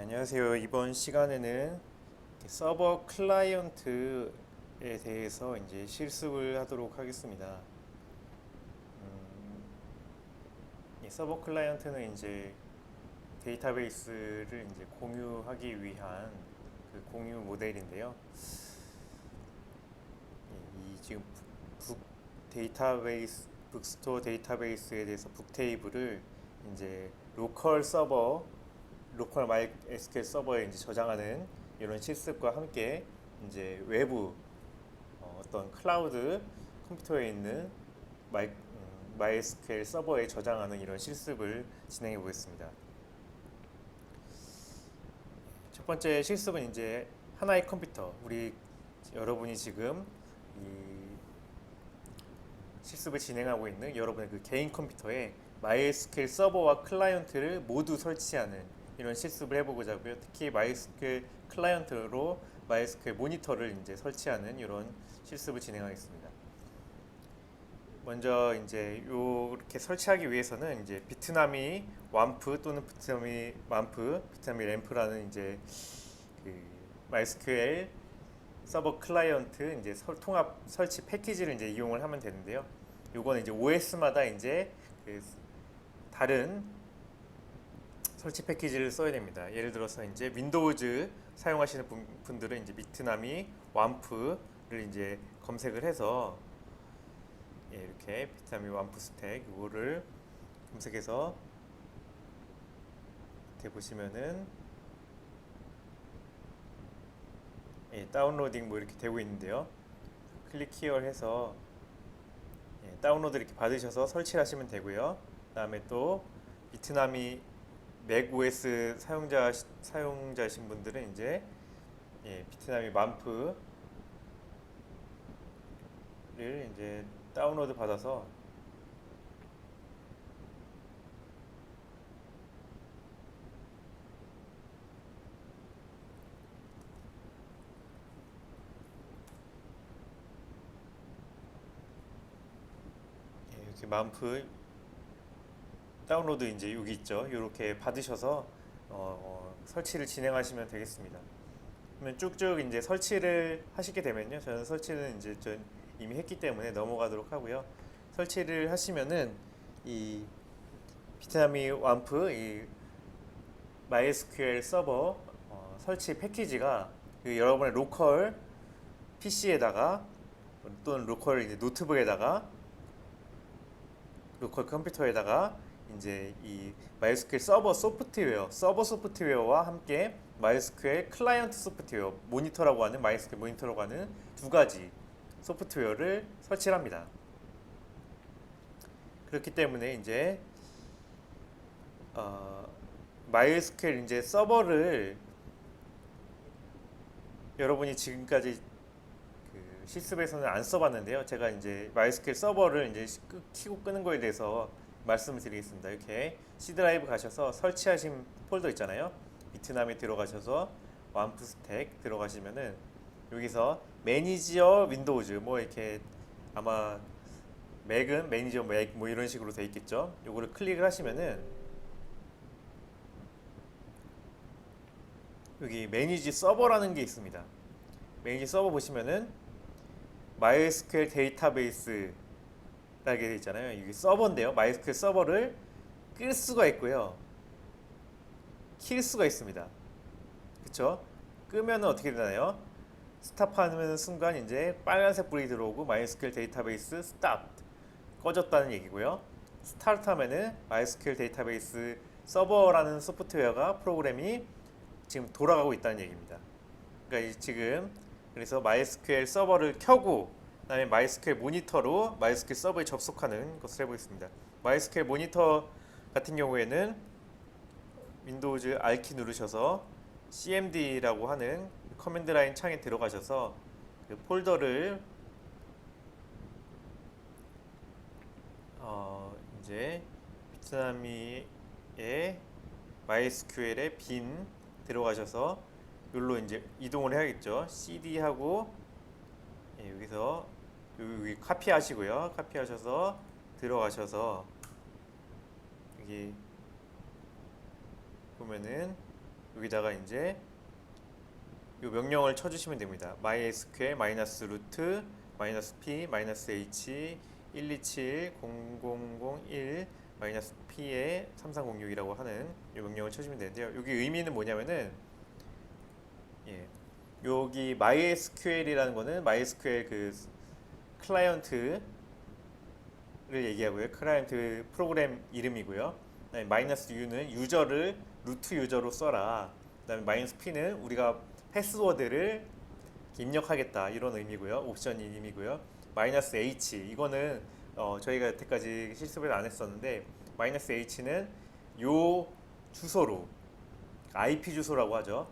안녕하세요. 이번 시간에는 서버 클라이언트에 대해서 이제 실습을 하도록 하겠습니다. 이 서버 클라이언트는 이제 데이터베이스를 이제 공유하기 위한 그 공유 모델인데요. 이 지금 데이터베이스 북스토어 데이터베이스에 대해서 북테이블을 이제 로컬 MySQL 서버에 이제 저장하는 이런 실습과 함께 이제 외부 어떤 클라우드 컴퓨터에 있는 MySQL 서버에 저장하는 이런 실습을 진행해 보겠습니다. 첫 번째 실습은 이제 하나의 컴퓨터, 우리 여러분이 지금 이 실습을 진행하고 있는 여러분의 그 개인 컴퓨터에 MySQL 서버와 클라이언트를 모두 설치하는 이런 실습을 해보고자 하고요. 특히 MySQL 클라이언트로 MySQL 모니터를 이제 설치하는 이런 실습을 진행하겠습니다. 먼저 이제 이렇게 설치하기 위해서는 이제 비트나미 완프 또는 비트나미 완프, 비트나미 램프라는 이제 그 MySQL 서버 클라이언트 이제 통합 설치 패키지를 이제 이용을 하면 되는데요. 요거는 이제 OS마다 이제 그 다른 설치 패키지를 써야 됩니다. 예를 들어서 이제 윈도우즈 사용하시는 분들은 이제 비트나미 완프를 이제 검색을 해서 이렇게 비트나미 완프 스택 이거를 검색해서 이렇게 보시면은 다운로딩 뭐 이렇게 되고 있는데요. 클릭 히어 해서 다운로드 이렇게 받으셔서 설치를 하시면 되고요. 그다음에 또 비트나미 맥 OS 사용자신 분들은 이제 비트나미 만프를 이제 다운로드 받아서 이렇게 만프 다운로드 이제 여기 있죠. 이렇게 받으셔서 설치를 진행하시면 되겠습니다. 그러면 쭉쭉 이제 설치를 하시게 되면요. 저는 설치는 이제 전 이미 했기 때문에 넘어가도록 하고요. 설치를 하시면은 이 비트나미 완프 이 MySQL 서버 설치 패키지가 그 여러분의 로컬 PC에다가 또는 로컬 이제 노트북에다가 로컬 컴퓨터에다가 이제 이 MySQL 서버 소프트웨어와 함께 MySQL 클라이언트 소프트웨어 모니터라고 하는 MySQL 모니터라고 하는 두 가지 소프트웨어를 설치를 합니다. 그렇기 때문에 이제 MySQL 이제 서버를 여러분이 지금까지 그 실습에서는 안 써봤는데요. 제가 이제 MySQL 서버를 이제 키고 끄는 거에 대해서 말씀을 드리겠습니다. 이렇게 C 드라이브 가셔서 설치하신 폴더 있잖아요. 비트남에 들어가셔서 완프 스택 들어가시면은 여기서 매니저 윈도우즈 뭐 이렇게 아마 맥은 매니저 맥 뭐 이런 식으로 돼 있겠죠. 요거를 클릭을 하시면은 여기 매니지 서버라는 게 있습니다. 매니지 서버 보시면은 MySQL 데이터베이스 라게 되어 있잖아요. 이게 서버인데요. MySQL 서버를 끌 수가 있고요. 킬 수가 있습니다. 그쵸? 끄면 어떻게 되나요? 스탑하는 순간 이제 빨간색 불이 들어오고 MySQL 데이터베이스 스탑 꺼졌다는 얘기고요. 스타트 하면은 MySQL 데이터베이스 서버라는 소프트웨어가 프로그램이 지금 돌아가고 있다는 얘기입니다. 그러니까 지금 그래서 MySQL 서버를 켜고 그다음에 MySQL 모니터로 MySQL 서버에 접속하는 것을 해보겠습니다. MySQL 모니터 같은 경우에는 윈도우즈 R키 누르셔서 cmd라고 하는 커맨드 라인 창에 들어가셔서 그 폴더를 이제 비트나미의 MySQL에 빈 들어가셔서 여기로 이제 이동을 해야겠죠. cd 하고 여기서 여기 카피하시고요. 카피하셔서 들어가셔서 여기 보면은 여기다가 이제 이 명령을 쳐주시면 됩니다. mysql -루트 -p -h 127 0001 -p의 3306이라고 하는 이 명령을 쳐주면 되는데요. 여기 의미는 뭐냐면은 여기 MySQL이라는 거는 MySQL 그 클라이언트를 얘기하고요. 클라이언트 프로그램 이름이고요. 그다음에 -u는 유저를 루트 유저로 써라. 그다음에 -p는 우리가 패스워드를 입력하겠다 이런 의미고요. 옵션 의미고요. -h 이거는 저희가 여태까지 실습을 안 했었는데 -h는 요 주소로 IP 주소라고 하죠.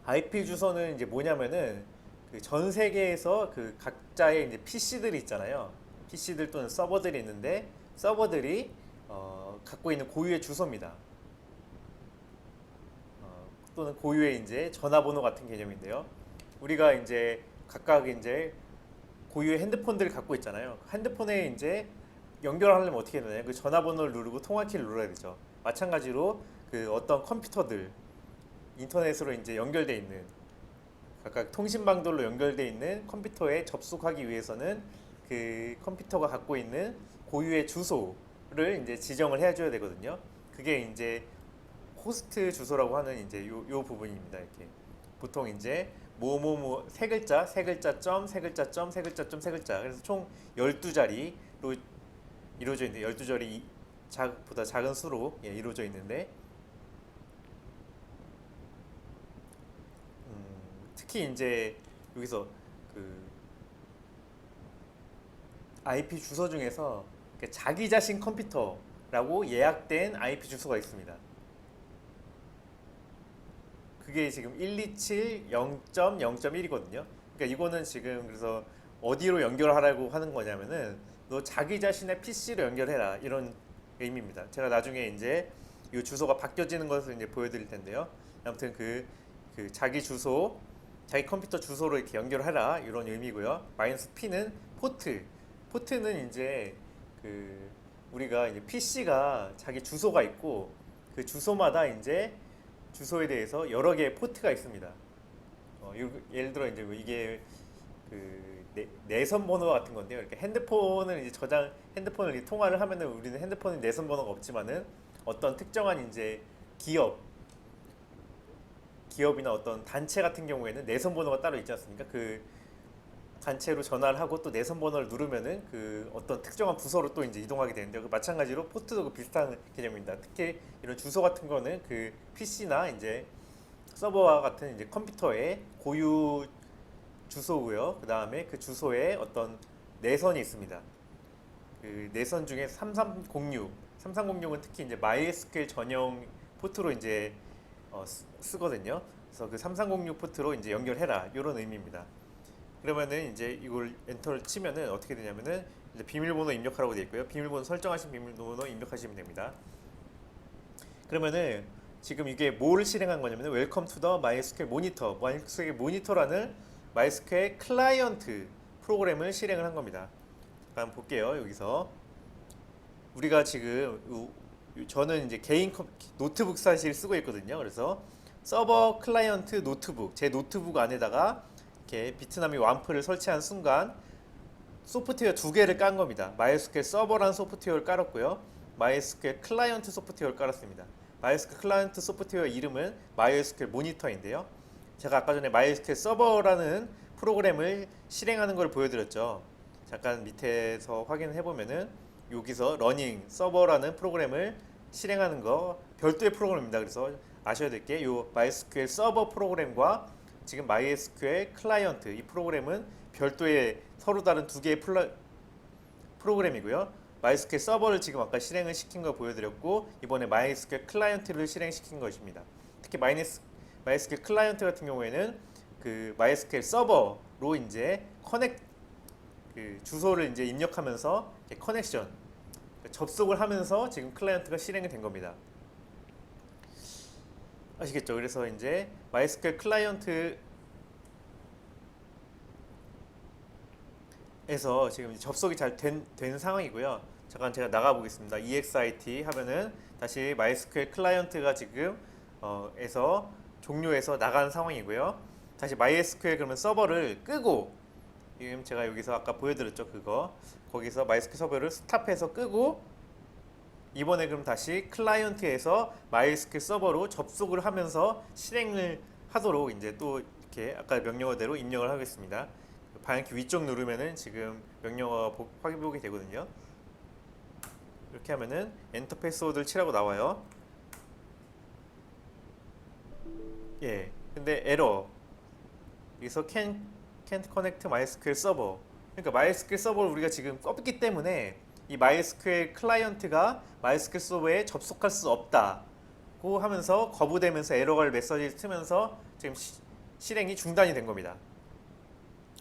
IP 주소는 이제 뭐냐면은 그 전 세계에서 그 각자의 이제 PC들이 있잖아요. PC들 또는 서버들이 있는데 서버들이 갖고 있는 고유의 주소입니다. 또는 고유의 이제 전화번호 같은 개념인데요. 우리가 이제 각각 이제 고유의 핸드폰들을 갖고 있잖아요. 핸드폰에 이제 연결하려면 어떻게 해야 되나요? 그 전화번호를 누르고 통화키를 눌러야 되죠. 마찬가지로 그 어떤 컴퓨터들 인터넷으로 이제 연결돼 있는 각각 통신망들로 연결돼 있는 컴퓨터에 접속하기 위해서는 그 컴퓨터가 갖고 있는 고유의 주소를 이제 지정을 해줘야 되거든요. 그게 이제 호스트 주소라고 하는 이제 요 부분입니다. 이렇게 보통 이제 뭐뭐뭐 세 글자, 세 글자 점, 세 글자 점, 세 글자 점, 세 글자. 그래서 총 12자리로 이루어져 있는데 12자리 보다 작은 수로 이루어져 있는데 특히 이제 여기서 그 IP 주소 중에서 자기 자신 컴퓨터라고 예약된 IP 주소가 있습니다. 그게 지금 127 0.0.1이거든요. 그러니까 이거는 지금 그래서 어디로 연결하라고 하는 거냐면은 너 자기 자신의 PC로 연결해라 이런 의미입니다. 제가 나중에 이제 이 주소가 바뀌어지는 것을 이제 보여드릴 텐데요. 아무튼 그 자기 주소, 자기 컴퓨터 주소로 이렇게 연결해라 이런 의미고요. -p는 포트는 이제 그 우리가 이제 PC가 자기 주소가 있고 그 주소마다 이제 주소에 대해서 여러 개의 포트가 있습니다. 예를 들어 이제 뭐 이게 그 내선 번호 같은 건데요. 이렇게 핸드폰을 이제 핸드폰을 통화를 하면은 우리는 핸드폰에 내선 번호가 없지만은 어떤 특정한 이제 기업이나 어떤 단체 같은 경우에는 내선 번호가 따로 있지 않습니까? 그 단체로 전화를 하고 또 내선 번호를 누르면은 그 어떤 특정한 부서로 또 이제 이동하게 되는데 그 마찬가지로 포트도 그 비슷한 개념입니다. 특히 이런 주소 같은 거는 그 PC나 이제 서버와 같은 이제 컴퓨터의 고유 주소고요. 그 다음에 그 주소에 어떤 내선이 있습니다. 그 내선 중에 3306은 특히 이제 MySQL 전용 포트로 이제 쓰거든요. 그래서 그 3306 포트로 이제 연결해라 이런 의미입니다. 그러면은 이제 이걸 엔터를 치면은 어떻게 되냐면은 이제 비밀번호 입력하라고 되어 있고요. 비밀번호 설정하신 비밀번호 입력하시면 됩니다. 그러면은 지금 이게 뭐를 실행한 거냐면은 Welcome to the MySQL Monitor, MySQL Monitor라는 MySQL 클라이언트 프로그램을 실행을 한 겁니다. 한번 볼게요. 여기서 우리가 지금 저는 이제 개인 노트북 사실 쓰고 있거든요. 그래서 서버 클라이언트 노트북 제 노트북 안에다가 이렇게 비트남이 완프를 설치한 순간 소프트웨어 두 개를 깐 겁니다. MySQL 서버라는 소프트웨어를 깔았고요. MySQL 클라이언트 소프트웨어를 깔았습니다. MySQL 클라이언트 소프트웨어 이름은 MySQL 모니터인데요. 제가 아까 전에 MySQL 서버라는 프로그램을 실행하는 걸 보여드렸죠. 잠깐 밑에서 확인해 보면은 여기서 러닝 서버라는 프로그램을 실행하는 거 별도의 프로그램입니다. 그래서 아셔야 될 게 이 MySQL 서버 프로그램과 지금 MySQL 클라이언트 이 프로그램은 별도의 서로 다른 두 개의 프로그램이고요. MySQL 서버를 지금 아까 실행을 시킨 거 보여드렸고 이번에 MySQL 클라이언트를 실행시킨 것입니다. 특히 MySQL 클라이언트 같은 경우에는 그 MySQL 서버로 이제 그 주소를 이제 입력하면서 커넥션 접속을 하면서 지금 클라이언트가 실행이 된 겁니다. 아시겠죠? 그래서 이제 MySQL 클라이언트에서 지금 접속이 잘 된 상황이고요. 잠깐 제가 나가 보겠습니다. EXIT 하면은 다시 MySQL 클라이언트가 지금 에서 종료해서 나가는 상황이고요. 다시 MySQL 그러면 서버를 끄고, 지금 제가 여기서 아까 보여드렸죠, 그거. 거기서 MySQL 서버를 스탑해서 끄고, 이번에 그럼 다시 클라이언트에서 MySQL 서버로 접속을 하면서 실행을 하도록 이제 또 이렇게 아까 명령어대로 입력을 하겠습니다. 방향키 위쪽 누르면은 지금 명령어 확인 보게 되거든요. 이렇게 하면은 엔터 패스워드를 치라고 나와요. 예. 근데 에러. 여기서 can't connect MySQL 서버. 그러니까 MySQL 서버를 우리가 지금 껐기 때문에 이 MySQL 클라이언트가 MySQL 서버에 접속할 수 없다고 하면서 거부되면서 에러가 메시지를 쓰면서 지금 실행이 중단이 된 겁니다.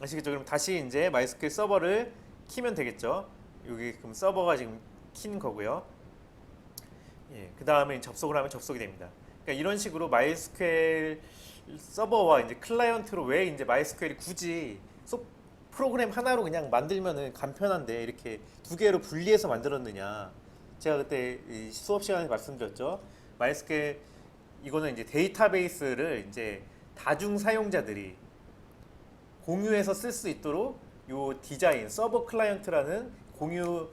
아시겠죠? 그럼 다시 이제 MySQL 서버를 키면 되겠죠? 여기 그럼 서버가 지금 킨 거고요. 예, 그 다음에 접속을 하면 접속이 됩니다. 그러니까 이런 식으로 MySQL 서버와 이제 클라이언트로 왜 이제 MySQL이 굳이 프로그램 하나로 그냥 만들면은 간편한데 이렇게 두 개로 분리해서 만들었느냐? 제가 그때 이 수업 시간에 말씀드렸죠. MySQL 이거는 이제 데이터베이스를 이제 다중 사용자들이 공유해서 쓸 수 있도록 요 디자인 서버 클라이언트라는 공유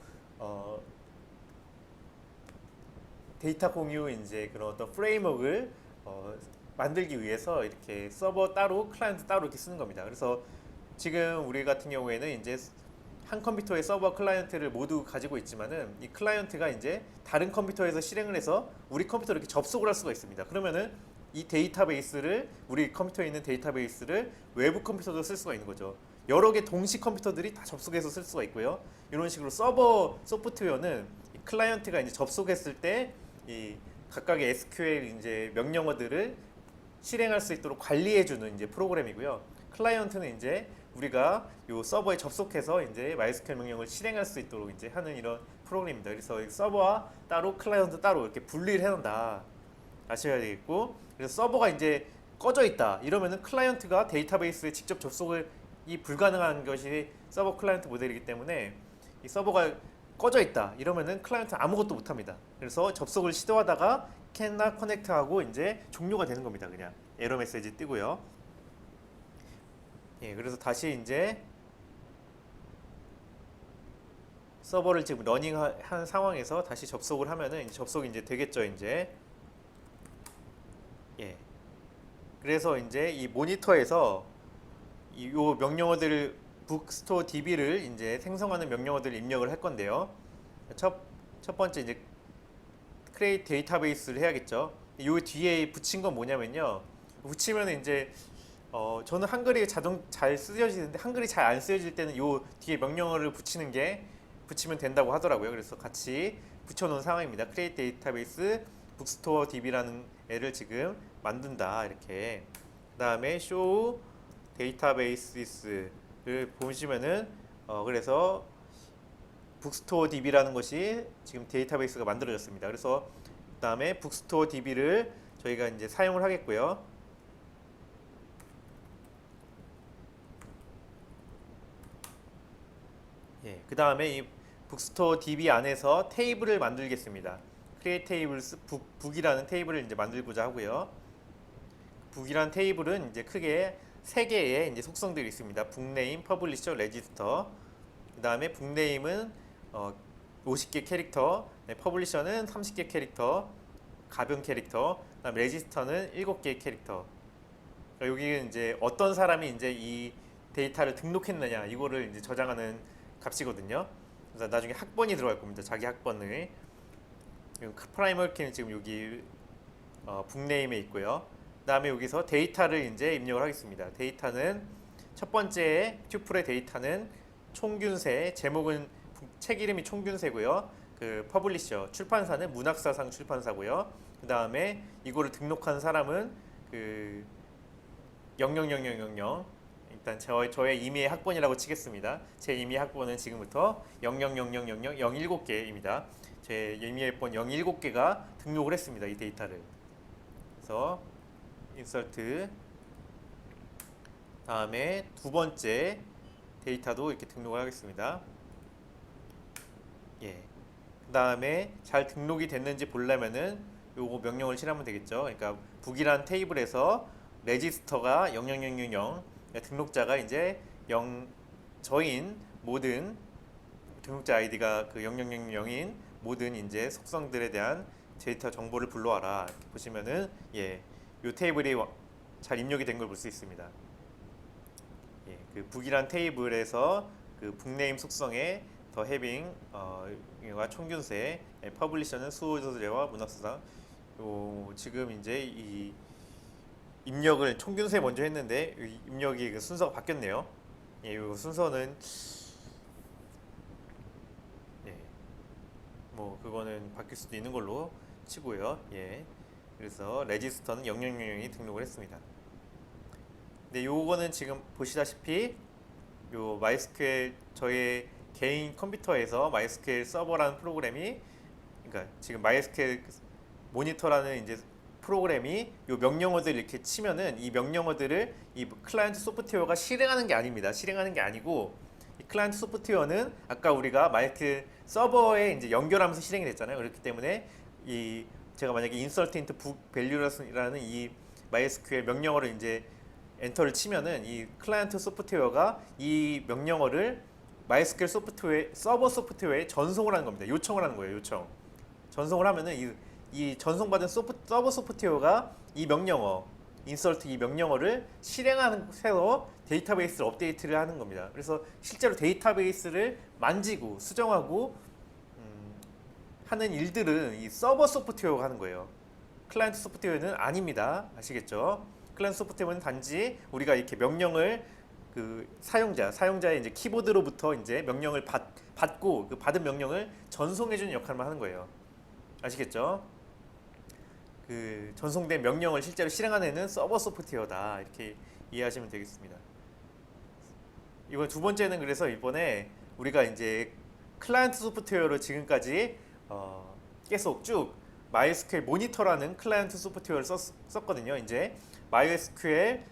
데이터 공유 이제 그런 어떤 프레임워크를 만들기 위해서 이렇게 서버 따로 클라이언트 따로 이렇게 쓰는 겁니다. 그래서 지금 우리 같은 경우에는 이제 한 컴퓨터의 서버 클라이언트를 모두 가지고 있지만은 이 클라이언트가 이제 다른 컴퓨터에서 실행을 해서 우리 컴퓨터로 이렇게 접속을 할 수가 있습니다. 그러면은 이 데이터베이스를 우리 컴퓨터에 있는 데이터베이스를 외부 컴퓨터도 쓸 수가 있는 거죠. 여러 개 동시 컴퓨터들이 다 접속해서 쓸 수가 있고요. 이런 식으로 서버 소프트웨어는 이 클라이언트가 이제 접속했을 때 이 각각의 SQL 이제 명령어들을 실행할 수 있도록 관리해주는 이제 프로그램이고요. 클라이언트는 이제 우리가 요 서버에 접속해서 이제 MySQL 명령을 실행할 수 있도록 이제 하는 이런 프로그램입니다. 그래서 서버와 따로 클라이언트 따로 이렇게 분리를 해놓는다. 아셔야 되겠고, 그래서 서버가 이제 꺼져 있다 이러면은 클라이언트가 데이터베이스에 직접 접속을 불가능한 것이 서버 클라이언트 모델이기 때문에 이 서버가 꺼져 있다 이러면은 클라이언트 아무것도 못합니다. 그래서 접속을 시도하다가 cannot connect 하고 이제 종료가 되는 겁니다. 그냥 에러 메시지 뜨고요. 예, 그래서 다시 이제 서버를 지금 러닝한 상황에서 다시 접속을 하면은 이제 접속이 이제 되겠죠. 이제 예, 그래서 이제 이 모니터에서 요 명령어들을 북스토어 DB를 이제 생성하는 명령어들을 입력을 할 건데요. 첫 번째 이제 create 데이터베이스를 해야겠죠. 요 뒤에 붙인 건 뭐냐면요. 붙이면 이제 저는 한글이 잘 쓰여지는데 한글이 잘 안 쓰여질 때는 요 뒤에 명령어를 붙이면 된다고 하더라고요. 그래서 같이 붙여놓은 상황입니다. create 데이터베이스 북스토어 DB라는 애를 지금 만든다 이렇게. 그다음에 show 데이터베이스를 보시면은 그래서 북스토어 DB라는 것이 지금 데이터베이스가 만들어졌습니다. 그래서 그다음에 북스토어 DB를 저희가 이제 사용을 하겠고요. 예, 그다음에 이 북스토어 DB 안에서 테이블을 만들겠습니다. create tables 북이라는 테이블을 이제 만들고자 하고요. 북이라는 테이블은 이제 크게 세 개의 이제 속성들이 있습니다. 북네임, 퍼블리셔, 레지스터. 그다음에 북네임은 50개 캐릭터, 퍼블리셔는 30개 캐릭터, 가변 캐릭터. 그다음 레지스터는 7개의 캐릭터. 그러니까 여기는 이제 어떤 사람이 이제 이 데이터를 등록했느냐 이거를 이제 저장하는 값이거든요. 그래서 나중에 학번이 들어갈 겁니다. 자기 학번을. 프라이머리 키는 지금 여기 북네임에 있고요. 그다음에 여기서 데이터를 이제 입력을 하겠습니다. 데이터는 첫 번째 튜플의 데이터는 총균세, 제목은 책 이름이 총균세고요. 그 퍼블리셔 출판사는 문학사상 출판사고요. 그다음에 이거를 등록한 사람은 그 00000 일단 저의 임의의 학번이라고 치겠습니다. 제 임의 학번은 지금부터 0000007개입니다. 제 임의의 학번 07개가 등록을 했습니다. 이 데이터를. 그래서 인서트 다음에 두 번째 데이터도 이렇게 등록을 하겠습니다. 예. 그 다음에 잘 등록이 됐는지 보려면은 요거 명령을 실행하면 되겠죠. 그러니까 북이란 테이블에서 레지스터가 00000 등록자가 이제 0 저인 모든 등록자 아이디가 그 0000인 모든 이제 속성들에 대한 데이터 정보를 불러와라. 이렇게 보시면은 요 테이블이 잘 입력이 된 걸 볼 수 있습니다. 그 북이란 테이블에서 그 북네임 속성에 더 해빙 가 총균세, 퍼블리셔는 수호조제와 문학수상. 지금 이제 이 입력을 총균세 먼저 했는데 입력이 그 순서가 바뀌었네요. 이 순서는 뭐 그거는 바뀔 수도 있는 걸로 치고요. 그래서 레지스터는 0000이 등록을 했습니다. 근데 요거는 지금 보시다시피 요 MySQL 저의 개인 컴퓨터에서 MySQL 서버라는 프로그램이 그러니까 지금 MySQL 모니터라는 이제 프로그램이 요 명령어들 이렇게 치면은 이 명령어들을 이 클라이언트 소프트웨어가 실행하는 게 아닙니다. 실행하는 게 아니고 이 클라이언트 소프트웨어는 아까 우리가 MySQL 서버에 이제 연결하면서 실행이 됐잖아요. 그렇기 때문에 이 제가 만약에 insert into book value라는 이 MySQL 명령어를 이제 엔터를 치면은 이 클라이언트 소프트웨어가 이 명령어를 MySQL 소프트웨어 서버 소프트웨어에 전송을 하는 겁니다. 요청을 하는 거예요. 요청. 전송을 하면은 이 전송받은 서버 소프트웨어가 이 명령어 insert 이 명령어를 실행하면서 데이터베이스를 업데이트를 하는 겁니다. 그래서 실제로 데이터베이스를 만지고 수정하고 하는 일들은 이 서버 소프트웨어가 하는 거예요. 클라이언트 소프트웨어는 아닙니다. 아시겠죠? 클라이언트 소프트웨어는 단지 우리가 이렇게 명령을 그 사용자의 이제 키보드로부터 이제 명령을 받고 그 받은 명령을 전송해주는 역할만 하는 거예요. 아시겠죠? 그 전송된 명령을 실제로 실행하는 애는 서버 소프트웨어다 이렇게 이해하시면 되겠습니다. 이번 두 번째는 그래서 이번에 우리가 이제 클라이언트 소프트웨어로 지금까지 계속 쭉 MySQL 모니터라는 클라이언트 소프트웨어를 썼거든요. 이제 MySQL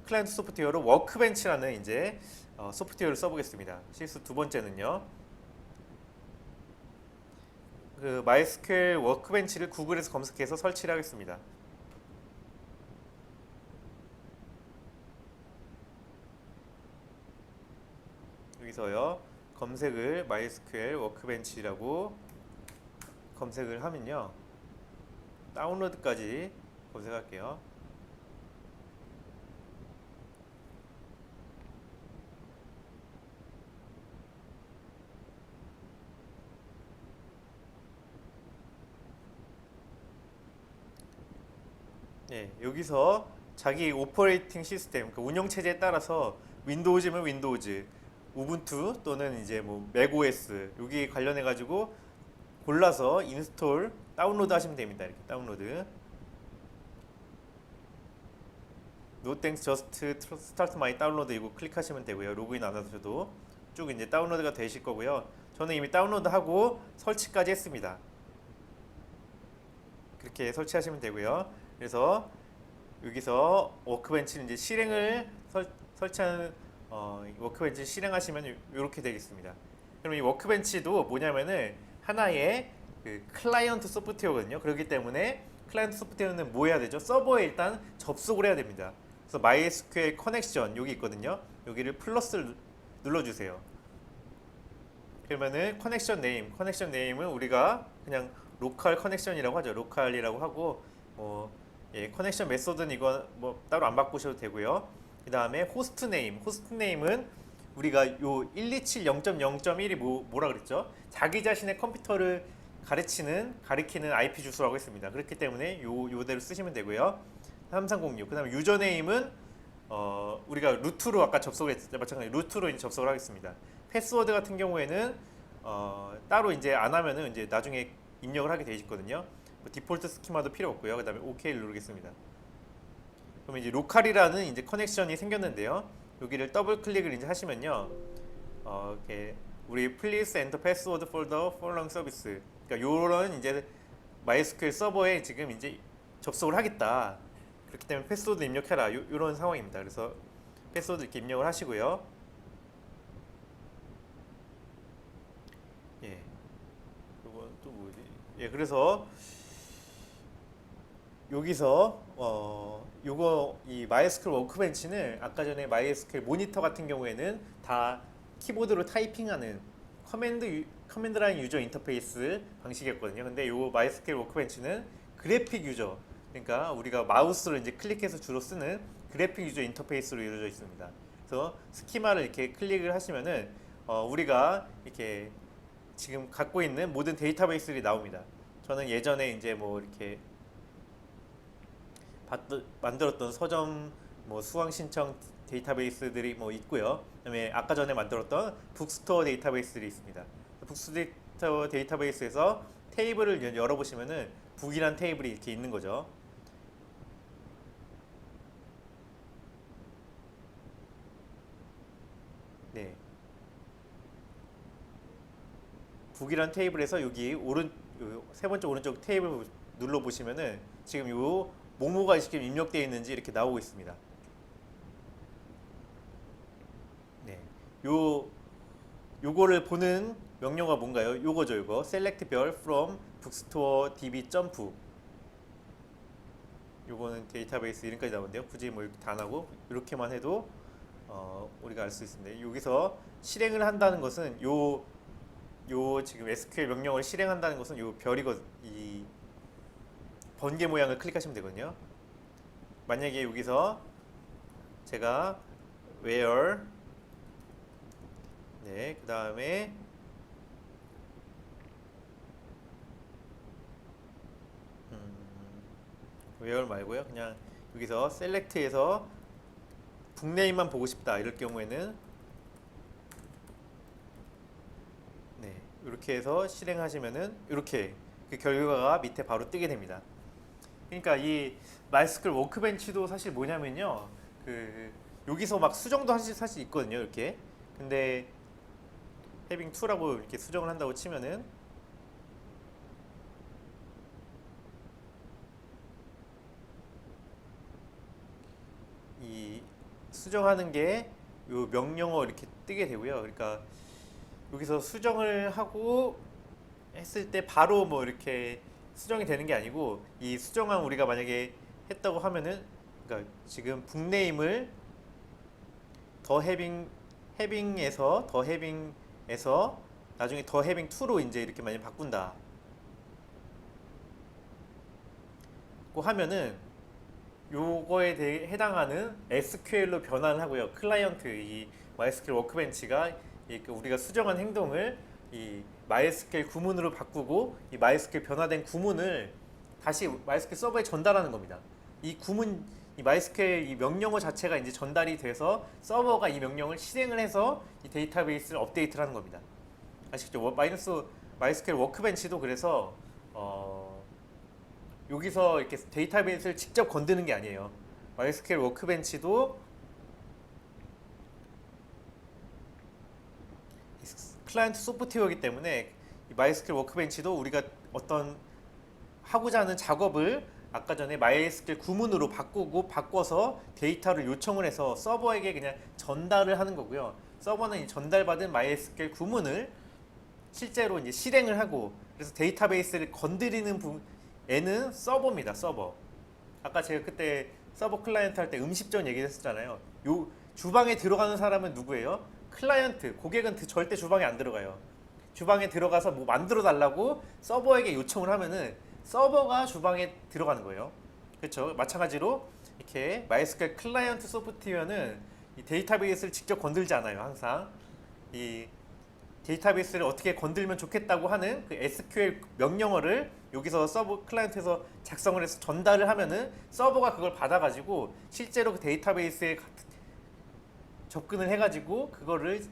클라이언트 소프트웨어로 워크벤치라는 이제 소프트웨어를 써보겠습니다. 실수 두 번째는요. 그 MySQL 워크벤치를 구글에서 검색해서 설치를 하겠습니다. 여기서요 검색을 MySQL 워크벤치라고 검색을 하면요 다운로드까지 검색할게요. 여기서 자기 오퍼레이팅 시스템, 그 운영 체제에 따라서 윈도우즈면 윈도우즈, 우분투 또는 이제 뭐 맥OS 여기 관련해 가지고 골라서 인스톨 다운로드 하시면 됩니다. 이렇게 다운로드. No thanks, just start my download 이거 클릭하시면 되고요. 로그인 안 하셔도 쭉 이제 다운로드가 되실 거고요. 저는 이미 다운로드하고 설치까지 했습니다. 그렇게 설치하시면 되고요. 그래서 여기서 워크벤치는 이제 실행을 설치하는 워크벤치 실행하시면 이렇게 되겠습니다. 그럼 이 워크벤치도 뭐냐면은 하나의 그 클라이언트 소프트웨어거든요. 그렇기 때문에 클라이언트 소프트웨어는 뭐 해야 되죠? 서버에 일단 접속을 해야 됩니다. 그래서 MySQL 커넥션 여기 있거든요. 여기를 플러스를 눌러주세요. 그러면은 커넥션 네임은 우리가 그냥 로컬 커넥션이라고 하죠. 로컬이라고 하고 커넥션 메소드는 이거 뭐 따로 안 바꾸셔도 되고요. 그 다음에 호스트 네임은 우리가 요 127.0.0.1이 뭐라 그랬죠? 자기 자신의 컴퓨터를 가리키는 IP 주소라고 했습니다. 그렇기 때문에 요대로 쓰시면 되고요. 3306. 그다음에 유저 네임은 우리가 루트로 아까 접속했을 마찬가지 루트로 이제 접속을 하겠습니다. 패스워드 같은 경우에는 따로 이제 안 하면은 이제 나중에 입력을 하게 되어 있거든요. 디폴트 스키마도 필요 없고요. 그다음에 OK를 누르겠습니다. 그럼 이제 로컬이라는 이제 커넥션이 생겼는데요. 여기를 더블 클릭을 이제 하시면요. 이렇게 우리 please enter password for the following service. 그러니까 요런 이제 MySQL 서버에 지금 이제 접속을 하겠다. 그렇기 때문에 패스워드 입력해라. 요런 상황입니다. 그래서 패스워드 이렇게 입력을 하시고요. 이건 또 뭐지? 그래서 여기서 요거 이 MySQL 워크벤치는 아까 전에 MySQL 모니터 같은 경우에는 다 키보드로 타이핑하는 커맨드 라인 유저 인터페이스 방식이었거든요. 근데 요 MySQL 워크벤치는 그래픽 유저, 그러니까 우리가 마우스를 이제 클릭해서 주로 쓰는 그래픽 유저 인터페이스로 이루어져 있습니다. 그래서 스키마를 이렇게 클릭을 하시면은 우리가 이렇게 지금 갖고 있는 모든 데이터베이스들이 나옵니다. 저는 예전에 이제 뭐 이렇게 만들었던 서점 뭐 수강 신청 데이터베이스들이 뭐 있고요. 그다음에 아까 전에 만들었던 북스토어 데이터베이스들이 있습니다. 북스토어 데이터베이스에서 테이블을 열어보시면은 북이란 테이블이 이렇게 있는 거죠. 네, 북이란 테이블에서 여기 세 번째 오른쪽 테이블 눌러 보시면은 지금 요 뭐뭐가 지금 입력되어 있는지 이렇게 나오고 있습니다. 네, 요 요거를 보는 명령어가 뭔가요? 요거죠, 요거. select 별 from bookstore db 점프. 요거는 데이터베이스 이름까지 나오는데요. 굳이 뭐 이렇게 다 안 하고 이렇게만 해도 우리가 알 수 있습니다. 여기서 실행을 한다는 것은 요 지금 SQL 명령어를 실행한다는 것은 요 이 번개 모양을 클릭하시면 되거든요. 만약에 여기서 제가 where 네, 그 다음에 where 말고요. 그냥 여기서 select에서 북네임만 보고 싶다. 이럴 경우에는 네, 이렇게 해서 실행하시면은 이렇게 그 결과가 밑에 바로 뜨게 됩니다. 그러니까 이 MySQL 워크벤치도 사실 뭐냐면요. 그 여기서 막 수정도 사실 있거든요. 이렇게. 근데 having to라고 이렇게 수정을 한다고 치면은 이 수정하는 게 요 명령어 이렇게 뜨게 되고요. 그러니까 여기서 수정을 하고 했을 때 바로 뭐 이렇게 수정이 되는 게 아니고 이 수정한 우리가 만약에 했다고 하면은 그러니까 지금 북네임을 더 해빙에서 나중에 더 해빙 2로 이제 이렇게 많이 바꾼다. 고 하면은 요거에 대해 해당하는 SQL로 변환을 하고요. 클라이언트 이 MySQL 워크벤치가 그 우리가 수정한 행동을 이 MySQL 구문으로 바꾸고 이 MySQL 변화된 구문을 다시 MySQL 서버에 전달하는 겁니다. 이 구문 이 MySQL 이 명령어 자체가 이제 전달이 돼서 서버가 이 명령을 실행을 해서 이 데이터베이스를 업데이트를 하는 겁니다. 아시겠죠? MySQL 워크벤치도 그래서 여기서 이렇게 데이터베이스를 직접 건드는 게 아니에요. MySQL 워크벤치도 클라이언트 소프트웨어이기 때문에 이 MySQL 워크벤치도 우리가 어떤 하고자 하는 작업을 아까 전에 MySQL 구문으로 바꿔서 데이터를 요청을 해서 서버에게 그냥 전달을 하는 거고요. 서버는 이 전달받은 MySQL 구문을 실제로 이제 실행을 하고 그래서 데이터베이스를 건드리는 애는 서버입니다. 서버. 아까 제가 그때 서버 클라이언트 할 때 음식점 얘기했었잖아요. 요 주방에 들어가는 사람은 누구예요? 클라이언트. 고객은 절대 주방에 안 들어가요. 주방에 들어가서 뭐 만들어 달라고 서버에게 요청을 하면은 서버가 주방에 들어가는 거예요. 그렇죠? 마찬가지로 이렇게 MySQL 클라이언트 소프트웨어는 이 데이터베이스를 직접 건들지 않아요. 항상 이 데이터베이스를 어떻게 건들면 좋겠다고 하는 그 SQL 명령어를 여기서 서버 클라이언트에서 작성을 해서 전달을 하면은 서버가 그걸 받아가지고 실제로 그 데이터베이스에 접근을 해가지고 그거를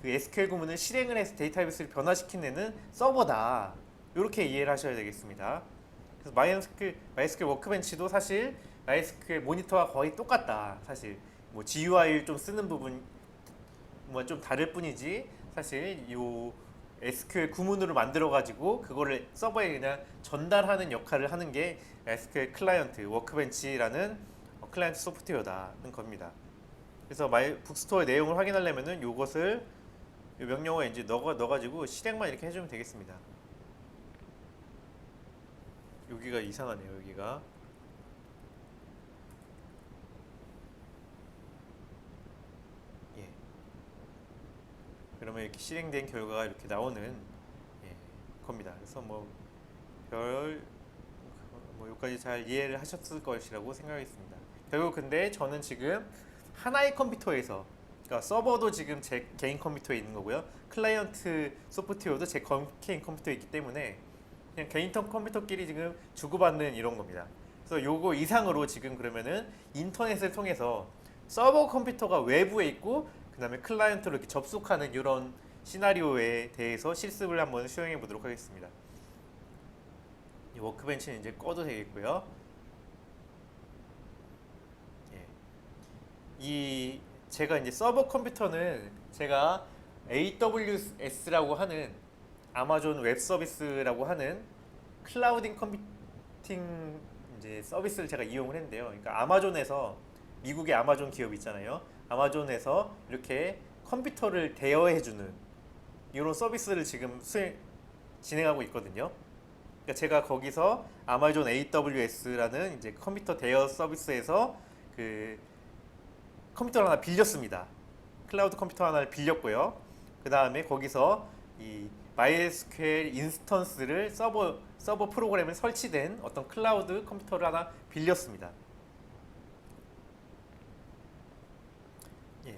그 SQL 구문을 실행을 해서 데이터베이스를 변화시키는 애는 서버다. 이렇게 이해를 하셔야 되겠습니다. 그래서 MySQL 워크벤치도 사실 MySQL 모니터와 거의 똑같다. 사실 뭐 GUI를 좀 쓰는 부분 뭐 좀 다를 뿐이지 사실 요 SQL 구문으로 만들어 가지고 그거를 서버에 그냥 전달하는 역할을 하는 게 SQL 클라이언트 워크벤치라는 클라이언트 소프트웨어다는 겁니다. 그래서 북스토어의 내용을 확인하려면은 요것을 요 명령어에 이제 넣어가지고 실행만 이렇게 해주면 되겠습니다. 여기가 이상하네요. 여기가 그러면 이렇게 실행된 결과가 이렇게 나오는 겁니다. 그래서 여기까지 잘 이해를 하셨을 것이라고 생각했습니다. 결국 근데 저는 지금 하나의 컴퓨터에서, 그러니까 서버도 지금 제 개인 컴퓨터에 있는 거고요. 클라이언트 소프트웨어도 제 개인 컴퓨터에 있기 때문에 그냥 개인 컴퓨터끼리 지금 주고받는 이런 겁니다. 그래서 요거 이상으로 지금 그러면은 인터넷을 통해서 서버 컴퓨터가 외부에 있고 그 다음에 클라이언트로 이렇게 접속하는 이런 시나리오에 대해서 실습을 한번 수행해 보도록 하겠습니다. 이 워크벤치는 이제 꺼도 되겠고요. 예. 제가 이제 서버 컴퓨터는 제가 AWS라고 하는 아마존 웹 서비스라고 하는 클라우딩 컴퓨팅 이제 서비스를 제가 이용을 했는데요. 그러니까 아마존에서, 미국의 아마존 기업 있잖아요. 아마존에서 이렇게 컴퓨터를 대여해주는 이런 서비스를 지금 진행하고 있거든요. 그러니까 제가 거기서 아마존 AWS라는 이제 컴퓨터 대여 서비스에서 그 컴퓨터를 하나 빌렸습니다. 클라우드 컴퓨터 하나를 빌렸고요. 그 다음에 거기서 이 MySQL 인스턴스를 서버 프로그램에 설치된 어떤 클라우드 컴퓨터를 하나 빌렸습니다. 예.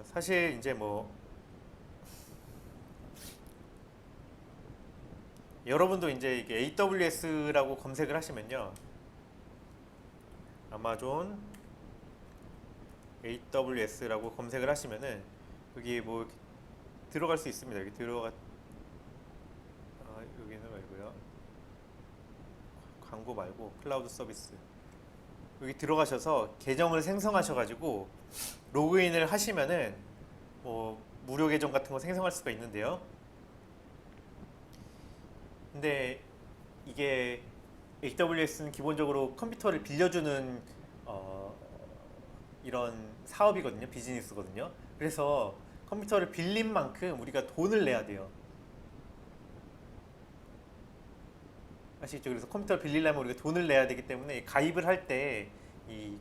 사실 이제 여러분도 이제 이게 AWS라고 검색을 하시면요, 아마존 AWS라고 검색을 하시면은 여기 들어갈 수 있습니다. 여기 여기는 말고요. 광고 말고 클라우드 서비스. 여기 들어가셔서 계정을 생성하셔가지고 로그인을 하시면은 무료 계정 같은 거 생성할 수가 있는데요. 근데 이게 AWS는 기본적으로 컴퓨터를 빌려주는 이런 사업이거든요. 비즈니스거든요. 그래서 컴퓨터를 빌린 만큼 우리가 돈을 내야 돼요. 아시겠죠? 그래서 컴퓨터를 빌리려면 우리가 돈을 내야 되기 때문에 가입을 할 때 이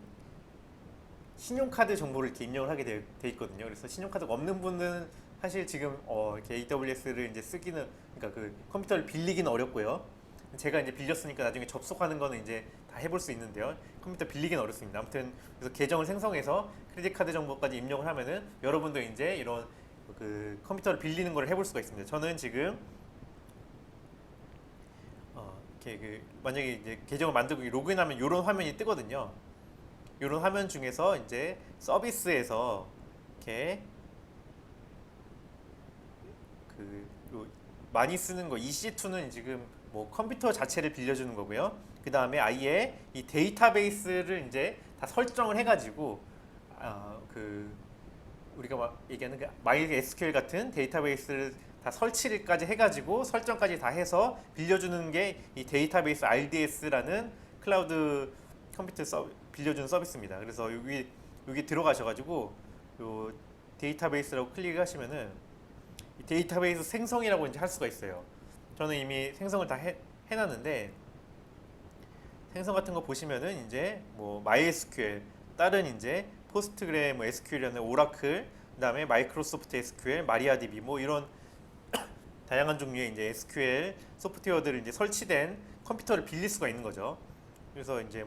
신용카드 정보를 이렇게 입력을 하게 돼 있거든요. 그래서 신용카드가 없는 분은 사실 지금 이렇게 AWS를 이제 쓰기는, 그러니까 그 컴퓨터를 빌리기는 어렵고요. 제가 이제 빌렸으니까 나중에 접속하는 거는 이제 다 해볼 수 있는데요. 컴퓨터 빌리기는 어렵습니다. 아무튼 그래서 계정을 생성해서 크레딧 카드 정보까지 입력을 하면은 여러분도 이제 이런 그 컴퓨터를 빌리는 걸 해볼 수가 있습니다. 저는 지금 이렇게 만약에 이제 계정을 만들고 로그인하면 이런 화면이 뜨거든요. 이런 화면 중에서 이제 서비스에서 이렇게 많이 쓰는 거 EC2는 지금 컴퓨터 자체를 빌려주는 거고요. 그 다음에 아예 이 데이터베이스를 이제 다 설정을 해가지고 우리가 얘기하는 그 MySQL 같은 데이터베이스를 다 설치까지 해가지고 설정까지 다 해서 빌려주는 게 이 데이터베이스 RDS라는 클라우드 컴퓨터 빌려주는 서비스입니다. 그래서 여기 들어가셔가지고 요 데이터베이스라고 클릭하시면은 이 데이터베이스 생성이라고 이제 할 수가 있어요. 저는 이미 생성을 다 해놨는데, 생성 같은 거 보시면은 이제 MySQL, 다른 이제 포스트그레, SQL이라는 오라클, 그다음에 마이크로소프트 SQL, 마리아DB 이런 다양한 종류의 이제 SQL 소프트웨어들을 이제 설치된 컴퓨터를 빌릴 수가 있는 거죠. 그래서 이제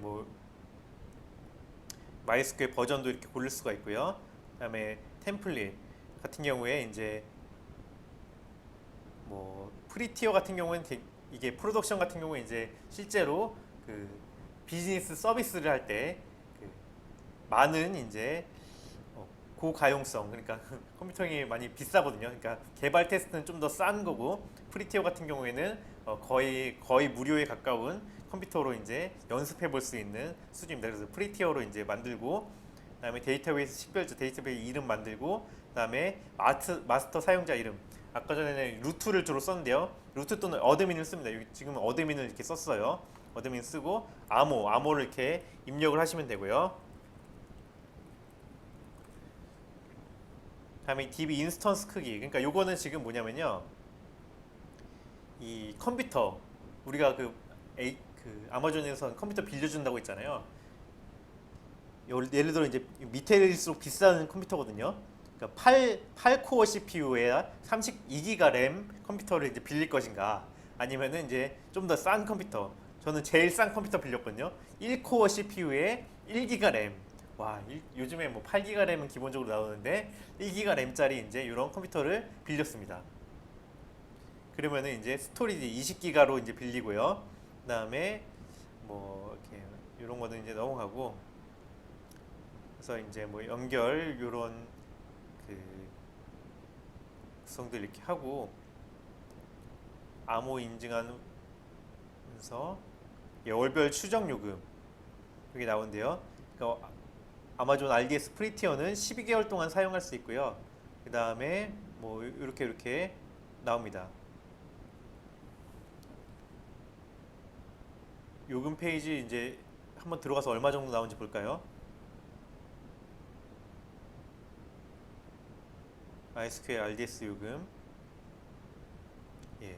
MySQL 버전도 이렇게 고를 수가 있고요. 그다음에 템플릿 같은 경우에 이제 프리티어 같은 경우는 이게 프로덕션 같은 경우에 이제 실제로 그 비즈니스 서비스를 할 때 많은 이제 고가용성, 그러니까 컴퓨터이 많이 비싸거든요. 그러니까 개발 테스트는 좀 더 싼 거고, 프리티어 같은 경우에는 거의 무료에 가까운 컴퓨터로 이제 연습해 볼 수 있는 수준입니다. 그래서 프리티어로 이제 만들고, 그다음에 데이터베이스 식별자 데이터베이스 이름 만들고, 그다음에 마스터 사용자 이름. 아까 전에는 루트를 주로 썼는데요. 루트 또는 어드민을 씁니다. 여기 지금 어드민을 이렇게 썼어요. 어드민 쓰고 암호를 이렇게 입력을 하시면 되고요. 다음에 DB 인스턴스 크기. 그러니까 요거는 지금 뭐냐면요, 이 컴퓨터 우리가 아마존에서 컴퓨터 빌려준다고 했잖아요. 예를 들어 이제 밑에 일수록 비싼 컴퓨터거든요. 그러니까 8코어 CPU에 32기가 램 컴퓨터를 이제 빌릴 것인가, 아니면은 이제 좀 더 싼 컴퓨터, 저는 제일 싼 컴퓨터 빌렸거든요. 1코어 CPU에 1기가 램. 와, 요즘에 뭐 8기가 램은 기본적으로 나오는데 1기가 램짜리 이제 이런 컴퓨터를 빌렸습니다. 그러면은 이제 스토리지 20기가로 이제 빌리고요. 그다음에 뭐 이렇게 이런 거는 이제 넘어가고, 그래서 이제 뭐 연결 요런 그 구성들 이렇게 하고, 암호 인증하면서 월별 추적 요금 여기 나온대요. 그러니까 아마존 RDS 프리티어는 12개월 동안 사용할 수 있고요. 그 다음에 뭐 이렇게 나옵니다. 요금 페이지 이제 한번 들어가서 얼마 정도 나오는지 볼까요? MySQL RDS 요금. 예.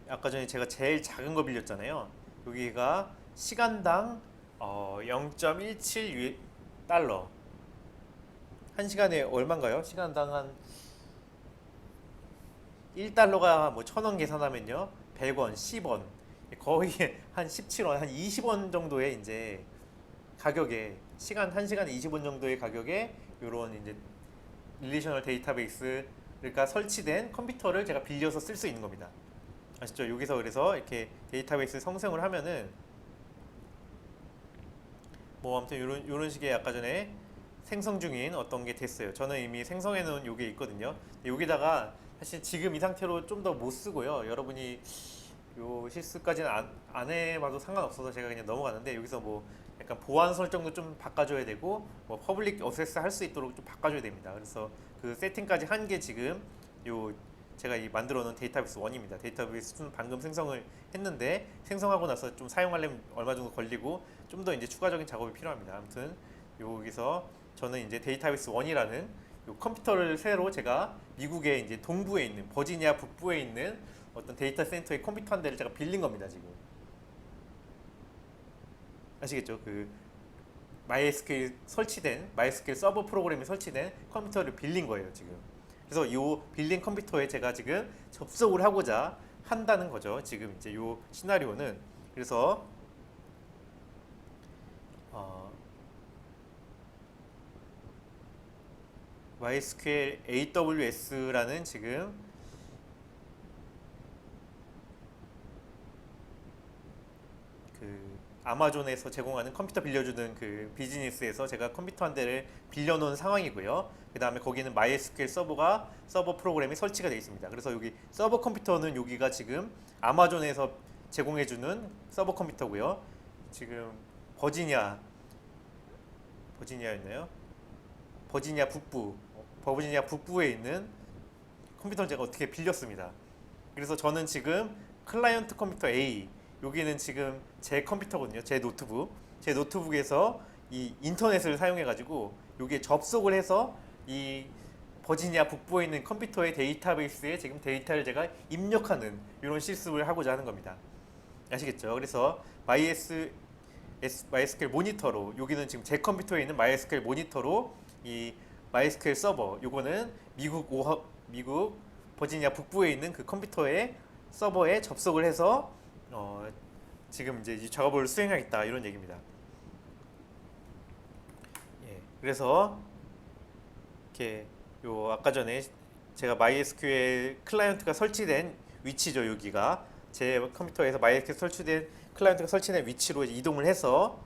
아까 전에 제가 제일 작은 거 빌렸잖아요. 여기가 시간당 0.17달러. 한 시간에 얼마인가요? 시간당 한 1달러가 뭐 1,000원 계산하면요. 100원, 10원. 거의 한 17원, 한 20원 정도의 이제 가격에, 시간 1시간에 20원 정도의 가격에 요런 이제 릴레이셔널 데이터베이스가 설치된 컴퓨터를 제가 빌려서 쓸 수 있는 겁니다. 아시죠? 여기서 그래서 이렇게 데이터베이스 생성을 하면은 뭐 아무튼 요런 식의 아까 전에 생성 중인 어떤 게 됐어요. 저는 이미 생성해 놓은 요게 있거든요. 여기다가 사실 지금 이 상태로 좀 더 못 쓰고요. 여러분이 요 실수까지는 안 해봐도 상관없어서 제가 그냥 넘어가는데, 여기서 뭐 약간 보안 설정도 좀 바꿔줘야 되고, 뭐 퍼블릭 어세스 할 수 있도록 좀 바꿔줘야 됩니다. 그래서 그 세팅까지 한 게 지금 요 제가 이 만들어 놓은 데이터베이스 1입니다. 데이터베이스 2는 방금 생성을 했는데, 생성하고 나서 좀 사용하려면 얼마 정도 걸리고 좀 더 이제 추가적인 작업이 필요합니다. 아무튼 여기서 저는 이제 데이터베이스 1이라는 요 컴퓨터를 새로 제가 미국의 이제 동부에 있는 버지니아 북부에 있는 어떤 데이터 센터의 컴퓨터 한 대를 제가 빌린 겁니다. 지금 아시겠죠? 그 MySQL 설치된 MySQL 서버 프로그램이 설치된 컴퓨터를 빌린 거예요. 지금. 그래서 이 빌린 컴퓨터에 제가 지금 접속을 하고자 한다는 거죠. 지금 이제 이 시나리오는. 그래서 MySQL AWS라는 지금 그 아마존에서 제공하는 컴퓨터 빌려주는 그 비즈니스에서 제가 컴퓨터 한 대를 빌려놓은 상황이고요. 그 다음에 거기는 MySQL 서버 프로그램이 설치가 되어 있습니다. 그래서 여기 서버 컴퓨터는 여기가 지금 아마존에서 제공해주는 서버 컴퓨터고요. 지금 버지니아였나요? 버지니아 북부에 있는 컴퓨터를 제가 어떻게 빌렸습니다. 그래서 저는 지금 클라이언트 컴퓨터 A, 여기는 지금 제 컴퓨터거든요. 제 노트북에서 이 인터넷을 사용해 가지고 여기에 접속을 해서 이 버지니아 북부에 있는 컴퓨터의 데이터베이스에 지금 데이터를 제가 입력하는 이런 실습을 하고자 하는 겁니다. 아시겠죠? 그래서 MySQL 모니터로, 여기는 지금 제 컴퓨터에 있는 MySQL 모니터로 이 MySQL 서버, 요거는 미국 버지니아 북부에 있는 그 컴퓨터의 서버에 접속을 해서 지금 이제 이 작업을 수행하겠다, 이런 얘기입니다. 예, 그래서 이렇게 요 아까 전에 제가 MySQL 클라이언트가 설치된 위치죠. 여기가 제 컴퓨터에서 MySQL 설치된 클라이언트가 설치된 위치로 이동을 해서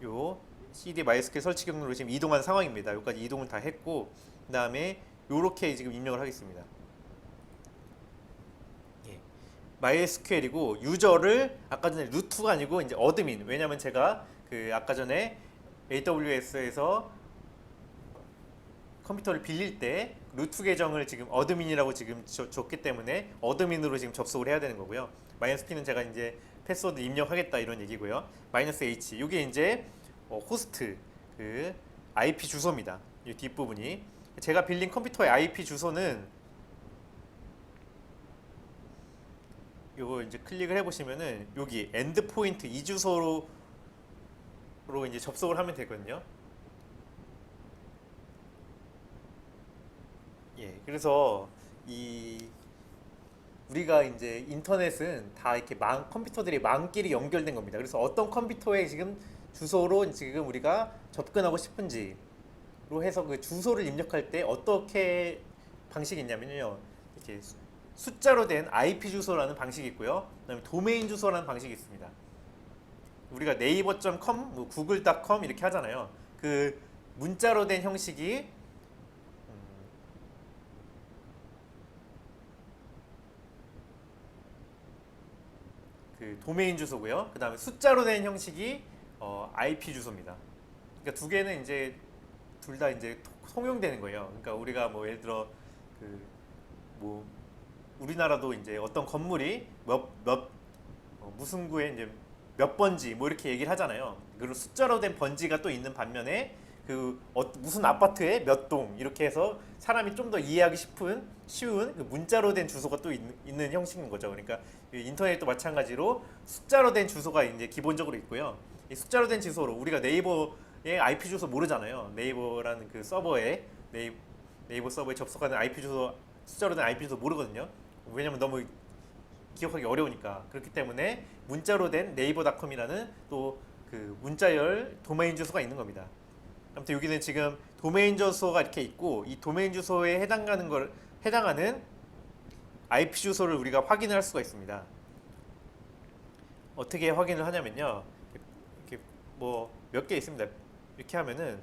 요 CD MySQL 설치 경로로 지금 이동한 상황입니다. 여기까지 이동을 다 했고, 그 다음에 요렇게 지금 입력을 하겠습니다. 예. MySQL이고 유저를 아까 전에 루트가 아니고 이제 어드민. 왜냐면 제가 그 아까 전에 AWS에서 컴퓨터를 빌릴 때 루트 계정을 지금 어드민이라고 지금 줬기 때문에 어드민으로 지금 접속을 해야 되는 거고요. -p는 제가 이제 패스워드 입력하겠다, 이런 얘기고요. -h 이게 이제 호스트 그 IP 주소입니다. 이 뒷부분이 제가 빌린 컴퓨터의 IP 주소는 요거 이제 클릭을 해보시면은 여기 엔드포인트 이 주소로 이제 접속을 하면 되거든요. 예, 그래서 이 우리가 이제 인터넷은 다 이렇게 컴퓨터들이 만끼리 연결된 겁니다. 그래서 어떤 컴퓨터에 지금 주소로 지금 우리가 접근하고 싶은지로 해서 그 주소를 입력할 때 어떻게 방식이 있냐면요. 이렇게 숫자로 된 IP 주소라는 방식이 있고요. 그다음에 도메인 주소라는 방식이 있습니다. 우리가 네이버.com, 뭐 구글.com 이렇게 하잖아요. 그 문자로 된 형식이 그 도메인 주소고요. 그 다음에 숫자로 된 형식이 IP 주소입니다. 그러니까 두 개는 이제 둘 다 이제 통용되는 거예요. 그러니까 우리가 뭐 예를 들어 그 뭐 우리나라도 이제 어떤 건물이 무슨 구에 이제 몇 번지 뭐 이렇게 얘기를 하잖아요. 그리고 숫자로 된 번지가 또 있는 반면에 그 무슨 아파트에 몇 동 이렇게 해서 사람이 좀 더 이해하기 쉬운 그 문자로 된 주소가 또 있는 형식인 거죠. 그러니까 인터넷도 마찬가지로 숫자로 된 주소가 이제 기본적으로 있고요. 이 숫자로 된 주소로 우리가 네이버의 IP 주소 모르잖아요. 네이버라는 그 서버에 네이버 서버에 접속하는 IP 주소 숫자로 된 IP 주소 모르거든요. 왜냐면 너무 기억하기 어려우니까. 그렇기 때문에 문자로 된 네이버닷컴이라는 또 그 문자열 도메인 주소가 있는 겁니다. 아무튼 여기는 지금 도메인 주소가 이렇게 있고 이 도메인 주소에 해당하는 IP 주소를 우리가 확인을 할 수가 있습니다. 어떻게 확인을 하냐면요. 이렇게 뭐 몇 개 있습니다. 이렇게 하면은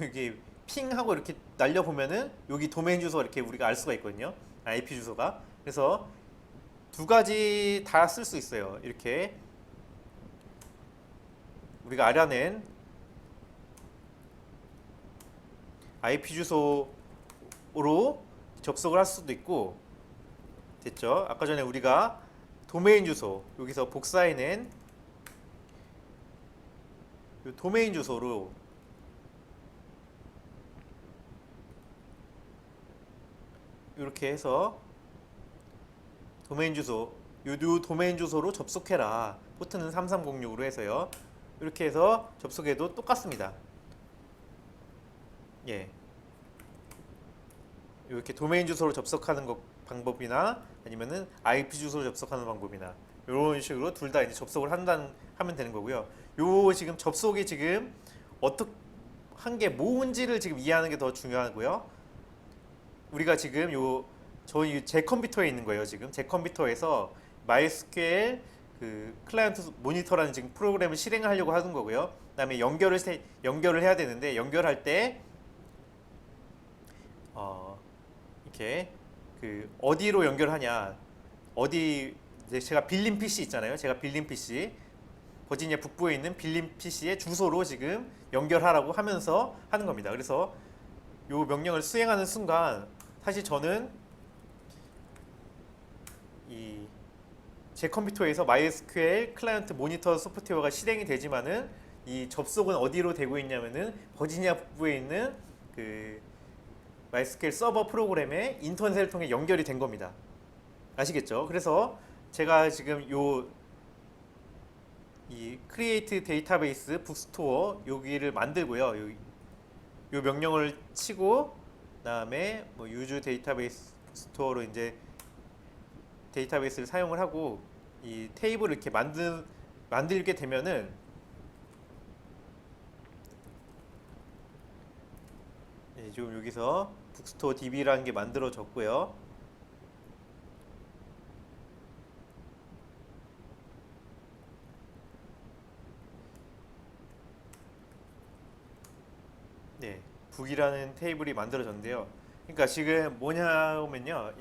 여기 핑하고 이렇게 날려 보면은 여기 도메인 주소 이렇게 우리가 알 수가 있거든요. IP 주소가. 그래서 두 가지 다 쓸 수 있어요. 이렇게 우리가 알아낸 IP 주소로 접속을 할 수도 있고 됐죠? 아까 전에 우리가 도메인 주소 여기서 복사해낸 이 도메인 주소로 이렇게 해서 도메인 주소 요 도메인 주소로 접속해라 포트는 3306으로 해서요 이렇게 해서 접속해도 똑같습니다. 예, 이렇게 도메인 주소로 접속하는 방법이나 아니면은 IP 주소로 접속하는 방법이나 이런 식으로 둘 다 이제 접속을 하면 되는 거고요. 요 지금 접속이 지금 어떻게 한 게 뭔지를 지금 이해하는 게 더 중요하고요. 우리가 지금 저희 제 컴퓨터에 있는 거예요. 지금 제 컴퓨터에서 MySQL 그 클라이언트 모니터라는 지금 프로그램을 실행하려고 하는 거고요. 그다음에 연결을 해야 되는데 연결할 때 이렇게 그 어디로 연결하냐 어디 제가 빌린 PC 있잖아요. 제가 빌린 PC 버지니아 북부에 있는 빌린 PC의 주소로 지금 연결하라고 하면서 하는 겁니다. 그래서 요 명령을 수행하는 순간 사실 저는 제 컴퓨터에서 MySQL 클라이언트 모니터 소프트웨어가 실행이 되지만은 이 접속은 어디로 되고 있냐면은 버지니아 북부에 있는 그 MySQL 서버 프로그램에 인터넷을 통해 연결이 된 겁니다. 아시겠죠? 그래서 제가 지금 이 create 데이터베이스 북스토어 여기를 만들고요. 요 명령을 치고 그다음에 뭐 use 데이터베이스 북스토어로 이제 데이터베이스를 사용을 하고 이 테이블을 이렇게 만들게 되면은 지금 여기서 북스토어 DB라는 게 만들어졌고요. 네, 북이라는 테이블이 만들어졌는데요. 그러니까 지금 뭐냐면요,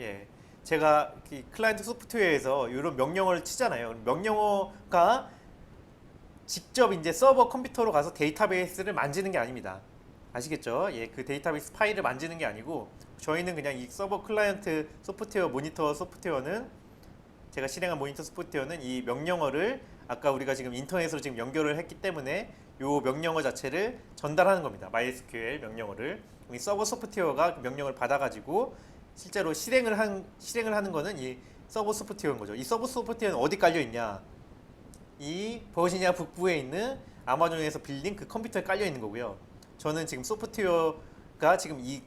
제가 이 클라이언트 소프트웨어에서 이런 명령어를 치잖아요. 명령어가 직접 이제 서버 컴퓨터로 가서 데이터베이스를 만지는 게 아닙니다. 아시겠죠? 예, 그 데이터베이스 파일을 만지는 게 아니고 저희는 그냥 이 서버 클라이언트 소프트웨어 모니터 소프트웨어는 제가 실행한 모니터 소프트웨어는 이 명령어를 아까 우리가 지금 인터넷으로 지금 연결을 했기 때문에 이 명령어 자체를 전달하는 겁니다. MySQL 명령어를 이 서버 소프트웨어가 그 명령을 받아가지고 실제로 실행을 하는 거는 이 서버 소프트웨어인 거죠. 이 서버 소프트웨어는 어디 깔려 있냐? 이 버지니아 북부에 있는 아마존에서 빌린 그 컴퓨터에 깔려 있는 거고요. 저는 지금 소프트웨어가 지금 이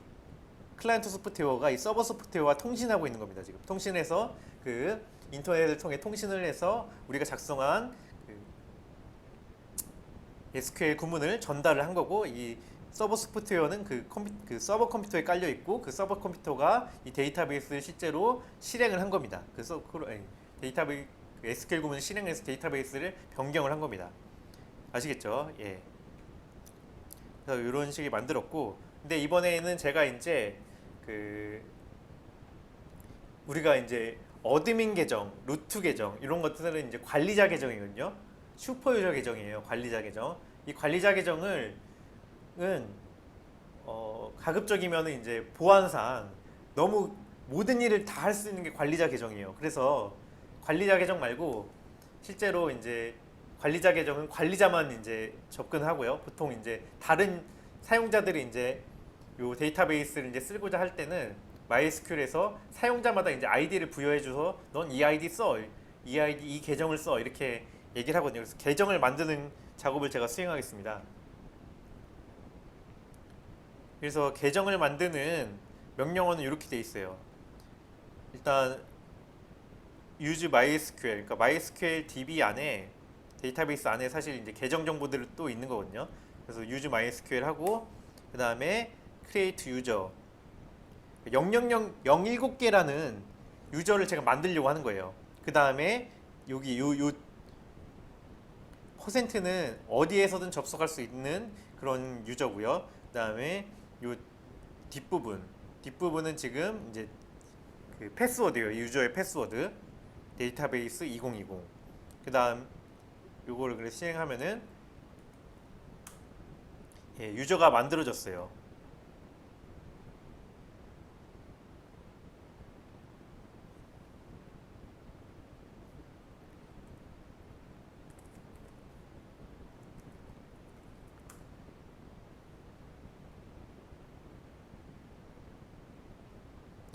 클라이언트 소프트웨어가 이 서버 소프트웨어와 통신하고 있는 겁니다. 지금 통신해서 그 인터넷을 통해 통신을 해서 우리가 작성한 그 SQL 구문을 전달을 한 거고, 이 서버 소프트웨어는 그 서버 컴퓨터에 깔려 있고, 그 서버 컴퓨터가 이 데이터베이스를 실제로 실행을 한 겁니다. 데이터베이스 SQL 구문을 실행해서 데이터베이스를 변경을 한 겁니다. 아시겠죠? 예. 그래서 이런 식이 만들었고, 근데 이번에는 제가 이제 우리가 이제 어드민 계정, 루트 계정 이런 것들은 이제 관리자 계정이거든요. 슈퍼 유저 계정이에요. 관리자 계정. 이 관리자 계정을 가급적이면은 이제 보안상 너무 모든 일을 다 할 수 있는 게 관리자 계정이에요. 그래서 관리자 계정 말고 실제로 이제 관리자 계정은 관리자만 이제 접근하고요. 보통 이제 다른 사용자들이 이제 요 데이터베이스를 이제 쓰고자 할 때는 MySQL에서 사용자마다 이제 아이디를 부여해줘서 넌 이 아이디 써, 이 아이디 이 계정을 써 이렇게 얘기를 하거든요. 그래서 계정을 만드는 작업을 제가 수행하겠습니다. 그래서 계정을 만드는 명령어는 이렇게 돼 있어요. 일단 use MySQL, 그러니까 MySQL DB 안에 데이터베이스 안에 사실 이제 계정 정보들이 또 있는 거거든요. 그래서 use MySQL 하고 그 다음에 create user 000 유저를 제가 만들려고 하는 거예요. 그 다음에 여기 요 퍼센트는 어디에서든 접속할 수 있는 그런 유저고요. 그 다음에 요 뒷부분은 지금 이제 그 패스워드예요. 유저의 패스워드 데이터베이스 2020. 그 다음 요거를 그래서 실행하면은 유저가 만들어졌어요.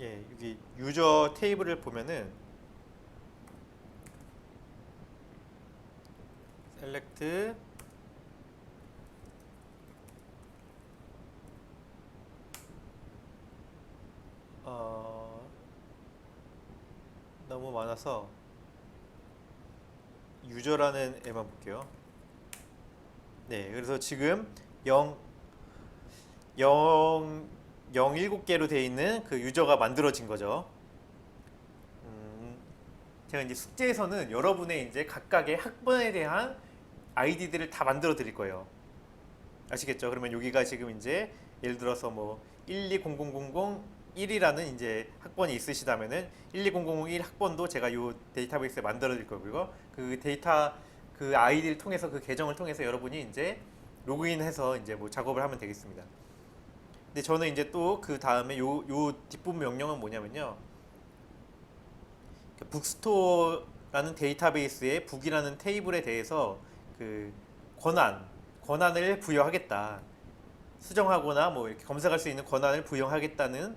여기 유저 테이블을 보면은 select 너무 많아서 유저라는 애만 볼게요. 네, 그래서 지금 017개로 되어 있는 그 유저가 만들어진 거죠. 제가 이제 숙제에서는 여러분의 이제 각각의 학번에 대한 아이디들을 다 만들어 드릴 거예요. 아시겠죠? 그러면 여기가 지금 이제 예를 들어서 뭐 1200001이라는 이제 학번이 있으시다면은 1200001 학번도 제가 요 데이터베이스에 만들어 드릴 거고요. 그 아이디를 통해서 그 계정을 통해서 여러분이 이제 로그인해서 이제 뭐 작업을 하면 되겠습니다. 근데 저는 이제 또 그 다음에 요 뒷부분 명령은 뭐냐면요. 북스토어라는 데이터베이스의 북이라는 테이블에 대해서 그 권한을 부여하겠다. 수정하거나 뭐 이렇게 검색할 수 있는 권한을 부여하겠다는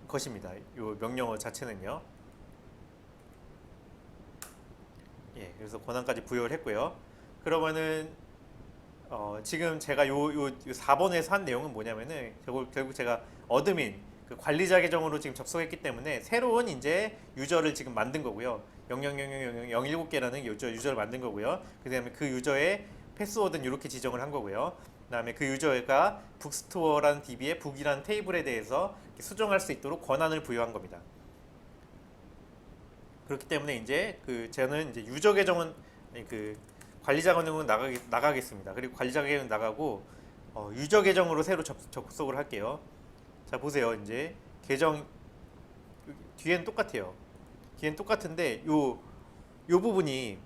것입니다. 요 명령어 자체는요. 그래서 권한까지 부여를 했고요. 그러면은 지금 제가 요 4번에서 한 내용은 뭐냐면은 결국 제가 어드민 그 관리자 계정으로 지금 접속했기 때문에 새로운 이제 유저를 지금 만든 거고요. 0000007개라는 유저를 만든 거고요. 그다음에 그 유저의 패스워드는 이렇게 지정을 한 거고요. 그다음에 그 유저가 북스토어라는 DB의 북이라는 테이블에 대해서 수정할 수 있도록 권한을 부여한 겁니다. 그렇기 때문에 이제 저는 이제 유저 계정은 그 관리자 계정은 나가겠습니다. 그리고 관리자 계정은 나가고 유저 계정으로 새로 접속을 할게요. 자 보세요. 이제 계정 뒤에는 똑같아요. 뒤에는 똑같은데 요 부분이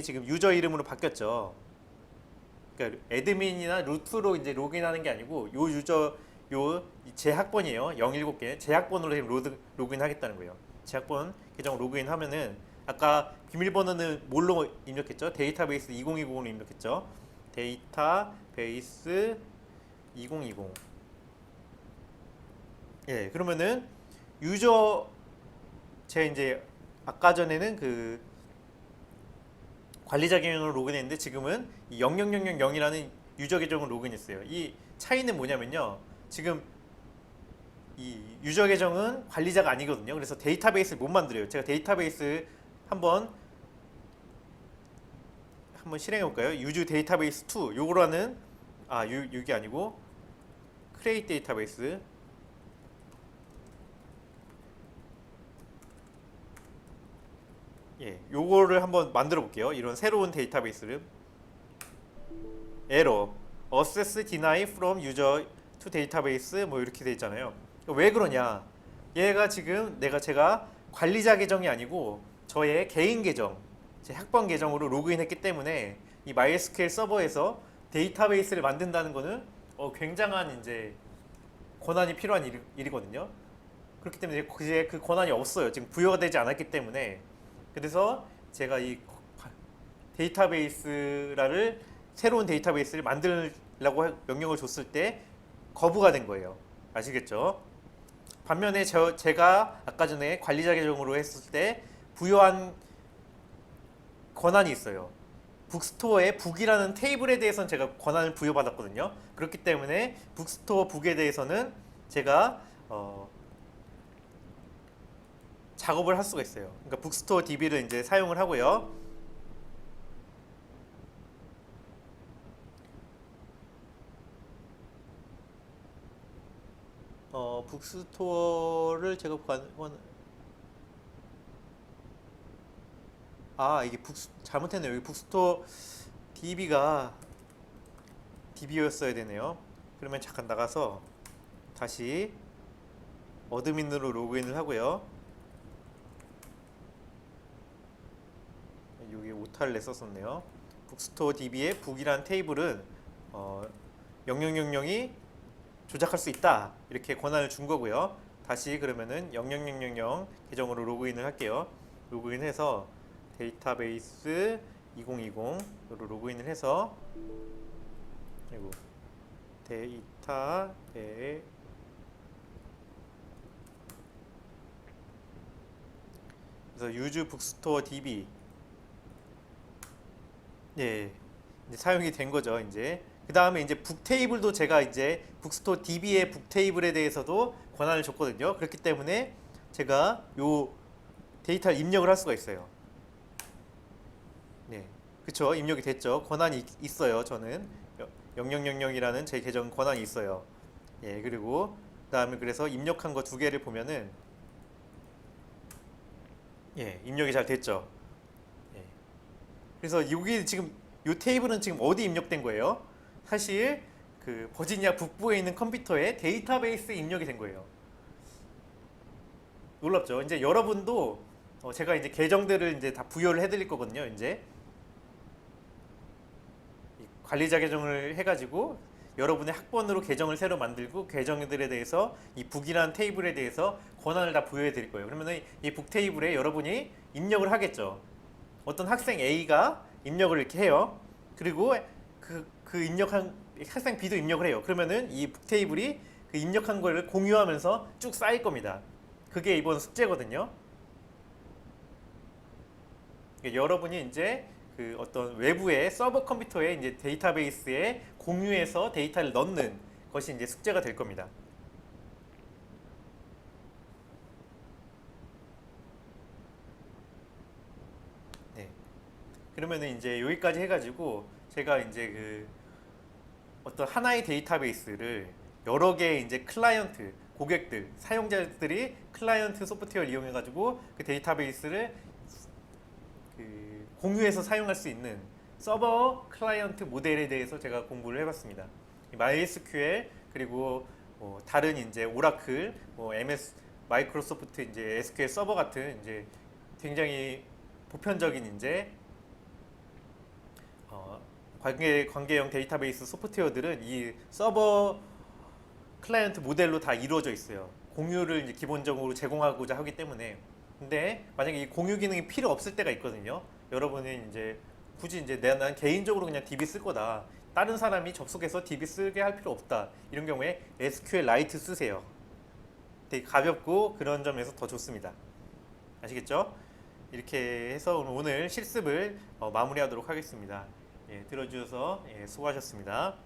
지금 유저 이름으로 바뀌었죠. 그러니까 애드민이나 루트로 이제 로그인하는 게 아니고 요 유저 제 학번이에요. 017개 제 학번으로 지금 로그인하겠다는 거예요. 제 학번 계정 로그인하면은 아까 비밀번호는 뭘로 입력했죠? 데이터베이스 2020으로 입력했죠. 데이터베이스 2020. 그러면은 제 이제 아까 전에는 그 관리자 계정으로 로그인했는데 지금은 00000이라는 유저 계정으로 로그인했어요. 이 차이는 뭐냐면요. 지금 이 유저 계정은 관리자가 아니거든요. 그래서 데이터베이스를 못 만들어요. 제가 데이터베이스 한번 실행해 볼까요? 유즈 데이터베이스 2 요거라는 이게 아니고 크리에이트 데이터베이스. 예, 요거를 한번 만들어 볼게요. 이런 새로운 데이터베이스를. 에러 access deny from user to database 뭐 이렇게 돼 있잖아요. 왜 그러냐? 얘가 지금 제가 관리자 계정이 아니고 저의 개인 계정, 제 학번 계정으로 로그인했기 때문에 이 MySQL 서버에서 데이터베이스를 만든다는 거는 굉장한 이제 권한이 필요한 일이거든요. 그렇기 때문에 이제 그 권한이 없어요. 지금 부여가 되지 않았기 때문에. 그래서 제가 이 데이터베이스라를 새로운 데이터베이스를 만들라고 명령을 줬을 때 거부가 된 거예요. 아시겠죠? 반면에 제가 아까 전에 관리자 계정으로 했을 때 부여한 권한이 있어요. 북스토어의 북이라는 테이블에 대해서는 제가 권한을 부여받았거든요. 그렇기 때문에 북스토어 북에 대해서는 제가 작업을 할 수가 있어요. 그러니까 북스토어 DB를 이제 사용을 하고요. 북스토어를 제가 이게 잘못했네요. 여기 북스토어 DB가 DB였어야 되네요. 그러면 잠깐 나가서 다시 어드민으로 로그인을 하고요. 여기 오타를 냈었었네요. 북스토어 DB의 북이란 테이블은 0000이 조작할 수 있다 이렇게 권한을 준 거고요. 다시 그러면은 00000 계정으로 로그인을 할게요. 로그인해서 데이터베이스 2020으로 로그인을 해서 그리고 그래서 use bookstore db 이제 사용이 된 거죠. 이제 그 다음에 이제 북 테이블도 제가 이제 북스토어 DB의 북 테이블에 대해서도 권한을 줬거든요. 그렇기 때문에 제가 요 데이터를 입력을 할 수가 있어요. 네, 그쵸? 입력이 됐죠. 권한이 있어요. 저는 0000이라는 제 계정 권한이 있어요. 예, 그리고 그다음에 그래서 입력한 거 두 개를 보면은 예, 입력이 잘 됐죠. 예. 그래서 여기 지금 요 테이블은 지금 어디 입력된 거예요? 사실 그 버지니아 북부에 있는 컴퓨터에 데이터베이스에 입력이 된 거예요. 놀랍죠? 이제 여러분도 제가 이제 계정들을 이제 다 부여를 해드릴 거거든요. 이제 관리자 계정을 해가지고 여러분의 학번으로 계정을 새로 만들고 계정들에 대해서 이 북이라는 테이블에 대해서 권한을 다 부여해 드릴 거예요. 그러면 이 북 테이블에 여러분이 입력을 하겠죠. 어떤 학생 A가 입력을 이렇게 해요. 그리고 그 입력한 학생 B도 입력을 해요. 그러면은 이 북 테이블이 그 입력한 걸 공유하면서 쭉 쌓일 겁니다. 그게 이번 숙제거든요. 여러분이 이제 그 어떤 외부의 서버 컴퓨터에 이제 데이터베이스에 공유해서 데이터를 넣는 것이 이제 숙제가 될 겁니다. 네. 그러면은 이제 여기까지 해가지고 제가 이제 그 어떤 하나의 데이터베이스를 여러 개의 이제 클라이언트, 고객들, 사용자들이 클라이언트 소프트웨어를 이용해가지고 그 데이터베이스를 그 공유해서 사용할 수 있는 서버 클라이언트 모델에 대해서 제가 공부를 해봤습니다. MySQL 그리고 다른 이제 오라클, MS, 마이크로소프트 이제 SQL 서버 같은 이제 굉장히 보편적인 이제 관계형 데이터베이스 소프트웨어들은 이 서버 클라이언트 모델로 다 이루어져 있어요. 공유를 이제 기본적으로 제공하고자 하기 때문에. 근데 만약에 이 공유 기능이 필요 없을 때가 있거든요. 여러분이 이제 굳이 이제 난 개인적으로 그냥 DB 쓸 거다. 다른 사람이 접속해서 DB 쓰게 할 필요 없다. 이런 경우에 SQLite 쓰세요. 되게 가볍고 그런 점에서 더 좋습니다. 아시겠죠? 이렇게 해서 오늘 실습을 마무리하도록 하겠습니다. 예, 들어주셔서 수고하셨습니다.